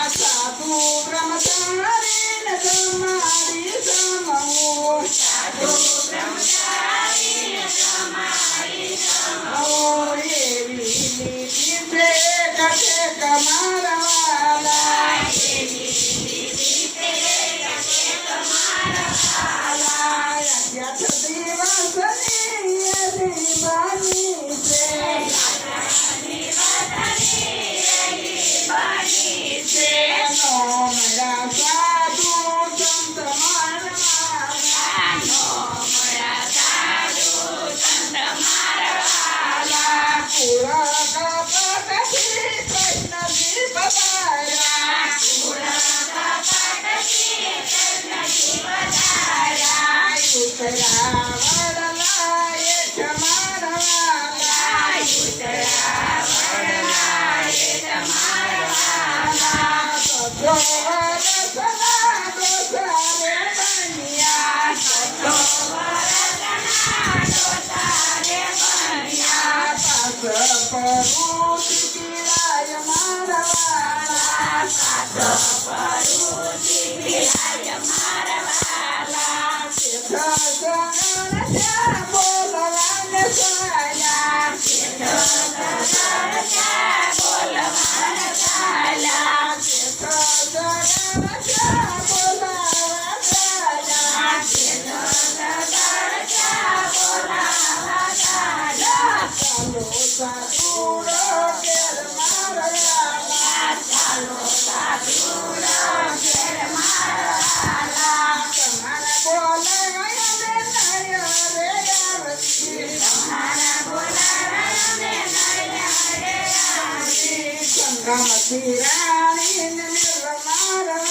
સાધુ બ્રહ્મચારી ને તમારી સમૂહ એવી નીતિ છે કથે કમારવાલા દિવસની એવી બાની છે નોમડા સાધુ સંત મારવાલા કુળ કપટથી કૃષ્ણજી પધાર્યા ઉતરા વડલા એઠ મારવાલા સજો વરસના દોષારે બન્યા પાસ પરું પીરાય મારવાલા બોલવાને સાયા રાણી નિર્મારવાલા